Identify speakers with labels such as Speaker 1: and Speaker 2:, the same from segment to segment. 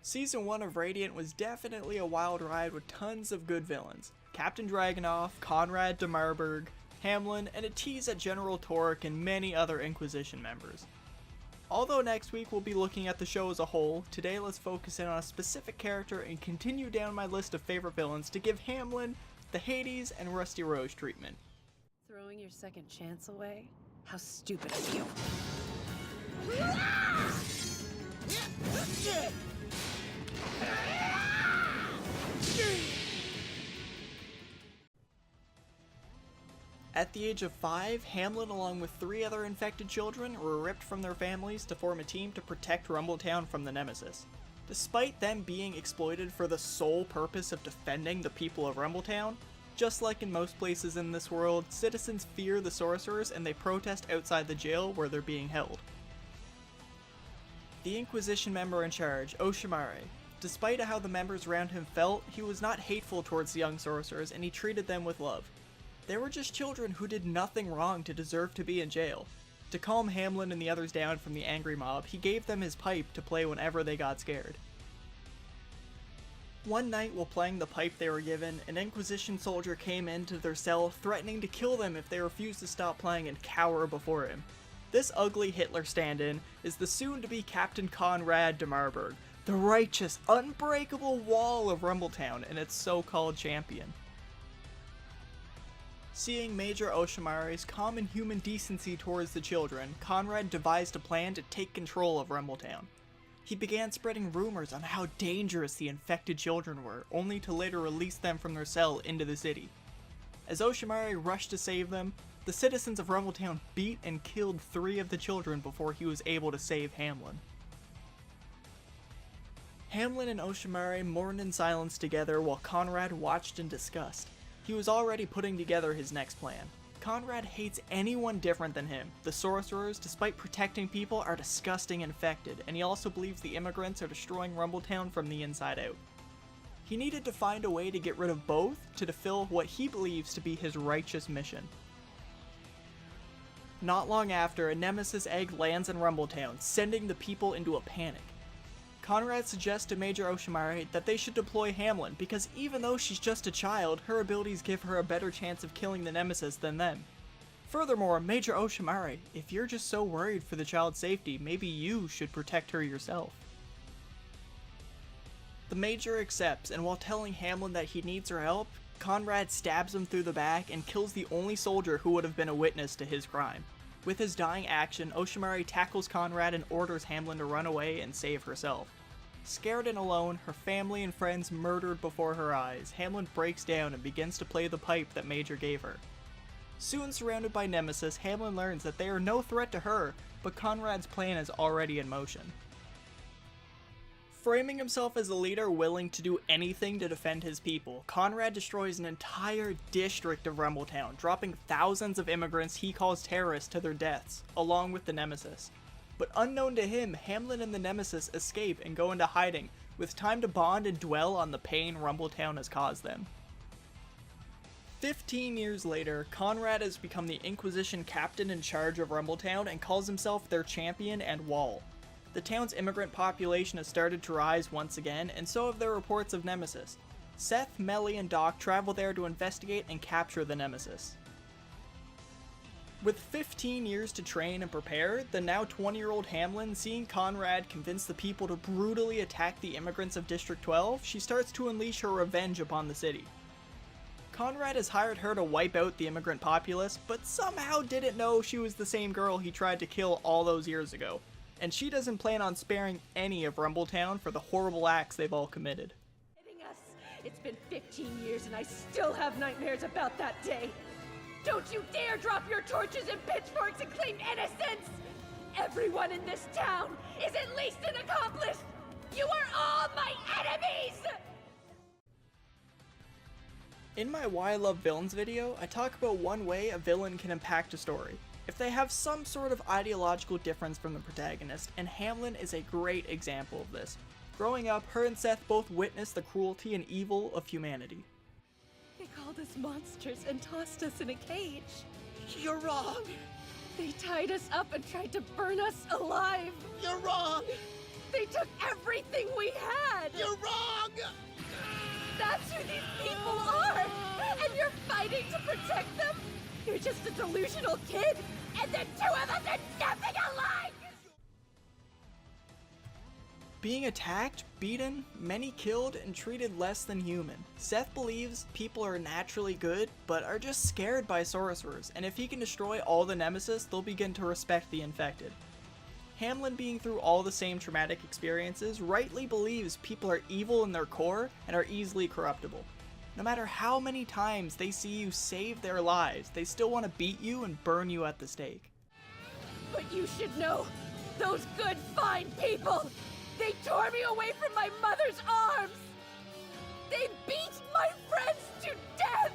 Speaker 1: Season 1 of Radiant was definitely a wild ride with tons of good villains. Captain Dragonoff, Conrad de Marburg, Hamlin, and a tease at General Torque and many other Inquisition members. Although next week we'll be looking at the show as a whole, today let's focus in on a specific character and continue down my list of favorite villains to give Hamlin the Hades and Rusty Rose treatment.
Speaker 2: Throwing your second chance away? How stupid of you.
Speaker 1: At the age of 5, Hamlin along with 3 other infected children were ripped from their families to form a team to protect Rumbletown from the Nemesis. Despite them being exploited for the sole purpose of defending the people of Rumbletown, just like in most places in this world, citizens fear the sorcerers and they protest outside the jail where they're being held. The Inquisition member in charge, Oshimare. Despite how the members around him felt, he was not hateful towards the young sorcerers and he treated them with love. They were just children who did nothing wrong to deserve to be in jail. To calm Hamlin and the others down from the angry mob, he gave them his pipe to play whenever they got scared. One night while playing the pipe they were given, an Inquisition soldier came into their cell threatening to kill them if they refused to stop playing and cower before him. This ugly Hitler stand-in is the soon-to-be Captain Conrad de Marburg, the righteous, unbreakable wall of Rumbletown and its so-called champion. Seeing Major Oshimare's common human decency towards the children, Conrad devised a plan to take control of Rumbletown. He began spreading rumors on how dangerous the infected children were, only to later release them from their cell into the city. As Oshimare rushed to save them, the citizens of Rumbletown beat and killed 3 of the children before he was able to save Hamlin. Hamlin and Oshimare mourned in silence together while Conrad watched in disgust. He was already putting together his next plan. Conrad hates anyone different than him. The sorcerers, despite protecting people, are disgusting and infected, and he also believes the immigrants are destroying Rumbletown from the inside out. He needed to find a way to get rid of both to fulfill what he believes to be his righteous mission. Not long after, a Nemesis egg lands in Rumbletown, sending the people into a panic. Conrad suggests to Major Oshimare that they should deploy Hamlin because even though she's just a child, her abilities give her a better chance of killing the Nemesis than them. Furthermore, Major Oshimare, if you're just so worried for the child's safety, maybe you should protect her yourself. The Major accepts, and while telling Hamlin that he needs her help, Conrad stabs him through the back and kills the only soldier who would have been a witness to his crime. With his dying action, Oshimare tackles Conrad and orders Hamlin to run away and save herself. Scared and alone, her family and friends murdered before her eyes, Hamlin breaks down and begins to play the pipe that Major gave her. Soon surrounded by Nemesis, Hamlin learns that they are no threat to her, but Conrad's plan is already in motion. Framing himself as a leader willing to do anything to defend his people, Conrad destroys an entire district of Rumbletown, dropping thousands of immigrants he calls terrorists to their deaths, along with the Nemesis. But unknown to him, Hamlin and the Nemesis escape and go into hiding, with time to bond and dwell on the pain Rumbletown has caused them. 15 years later, Conrad has become the Inquisition captain in charge of Rumbletown and calls himself their champion and wall. The town's immigrant population has started to rise once again, and so have their reports of Nemesis. Seth, Melly, and Doc travel there to investigate and capture the Nemesis. With 15 years to train and prepare, the now 20-year-old Hamlin, seeing Conrad convince the people to brutally attack the immigrants of District 12, she starts to unleash her revenge upon the city. Conrad has hired her to wipe out the immigrant populace, but somehow didn't know she was the same girl he tried to kill all those years ago, and she doesn't plan on sparing any of Rumbletown for the horrible acts they've all committed.
Speaker 2: It's been 15 years and I still have nightmares about that day. Don't you dare drop your torches and pitchforks and claim innocence! Everyone in this town is at least an accomplice! You are all my enemies!
Speaker 1: In my Why I Love Villains video, I talk about one way a villain can impact a story. If they have some sort of ideological difference from the protagonist, and Hamlin is a great example of this. Growing up, her and Seth both witnessed the cruelty and evil of humanity.
Speaker 2: They called us monsters and tossed us in a cage.
Speaker 3: You're wrong.
Speaker 2: They tied us up and tried to burn us alive.
Speaker 3: You're wrong.
Speaker 2: They took everything we had!
Speaker 3: You're wrong!
Speaker 2: That's who these people are! And you're fighting to protect them? You're just a delusional kid, and the two of us are nothing alike!
Speaker 1: Being attacked, beaten, many killed, and treated less than human, Seth believes people are naturally good, but are just scared by sorcerers, and if he can destroy all the nemesis, they'll begin to respect the infected. Hamlin, being through all the same traumatic experiences, rightly believes people are evil in their core and are easily corruptible. No matter how many times they see you save their lives, they still want to beat you and burn you at the stake.
Speaker 2: But you should know, those good, fine people, they tore me away from my mother's arms! They beat my friends to death!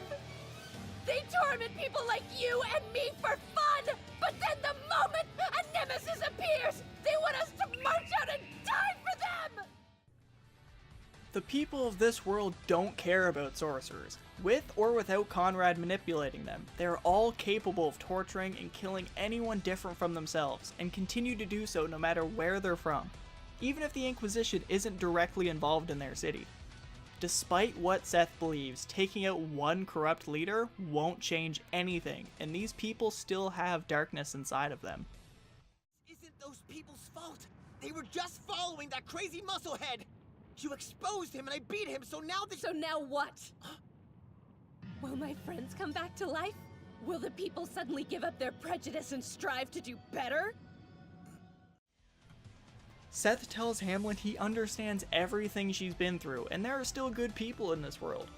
Speaker 2: They torment people like you and me for fun! But then the moment a nemesis appears, they want us to march out and die for them!
Speaker 1: The people of this world don't care about sorcerers. With or without Conrad manipulating them, they are all capable of torturing and killing anyone different from themselves, and continue to do so no matter where they're from, even if the Inquisition isn't directly involved in their city. Despite what Seth believes, taking out one corrupt leader won't change anything, and these people still have darkness inside of them.
Speaker 3: Isn't those people's fault? They were just following that crazy musclehead! You exposed him and I beat him, so now
Speaker 2: So now what? Will my friends come back to life? Will the people suddenly give up their prejudice and strive to do better?
Speaker 1: Seth tells Hamlin he understands everything she's been through, and there are still good people in this world.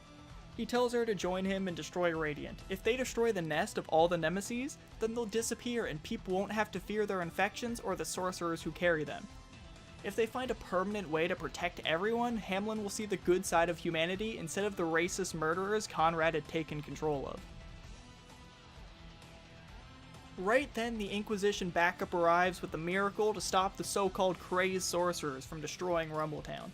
Speaker 1: He tells her to join him and destroy Radiant. If they destroy the nest of all the nemesis, then they'll disappear and people won't have to fear their infections or the sorcerers who carry them. If they find a permanent way to protect everyone, Hamlin will see the good side of humanity instead of the racist murderers Conrad had taken control of. Right then, the Inquisition backup arrives with the miracle to stop the so-called crazed sorcerers from destroying Rumbletown.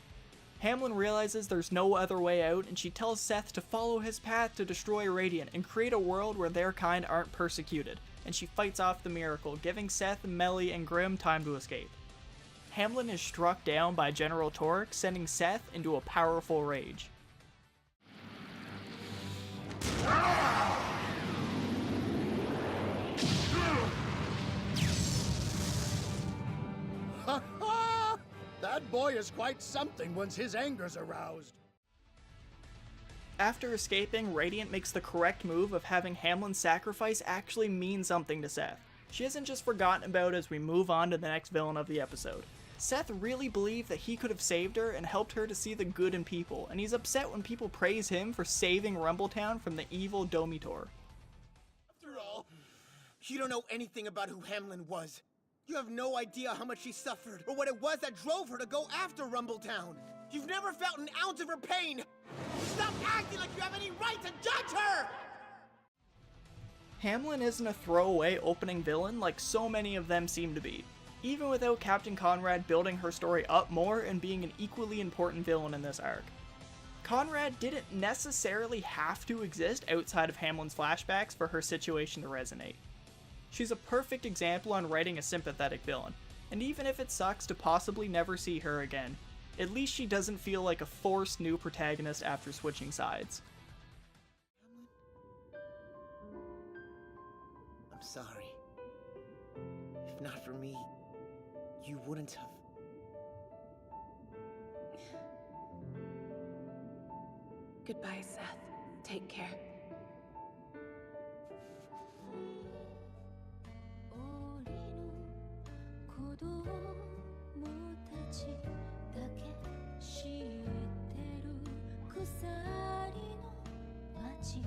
Speaker 1: Hamlin realizes there's no other way out, and she tells Seth to follow his path to destroy Radiant and create a world where their kind aren't persecuted, and she fights off the miracle, giving Seth, Melly, and Grimm time to escape. Hamlin is struck down by General Torque, sending Seth into a powerful rage.
Speaker 4: Ha ha! That boy is quite something once his anger's aroused.
Speaker 1: After escaping, Radiant makes the correct move of having Hamlin's sacrifice actually mean something to Seth. She isn't just forgotten about as we move on to the next villain of the episode. Seth really believed that he could have saved her and helped her to see the good in people, and he's upset when people praise him for saving Rumbletown from the evil Domitor.
Speaker 3: After all, you don't know anything about who Hamlin was. You have no idea how much she suffered, or what it was that drove her to go after Rumbletown. You've never felt an ounce of her pain. Stop acting like you have any right to judge her!
Speaker 1: Hamlin isn't a throwaway opening villain like so many of them seem to be, even without Captain Conrad building her story up more and being an equally important villain in this arc. Conrad didn't necessarily have to exist outside of Hamlin's flashbacks for her situation to resonate. She's a perfect example on writing a sympathetic villain, and even if it sucks to possibly never see her again, at least she doesn't feel like a forced new protagonist after switching sides.
Speaker 3: I'm sorry. If not for me, you wouldn't have.
Speaker 2: Goodbye, Seth. Take care.
Speaker 5: "鎖の街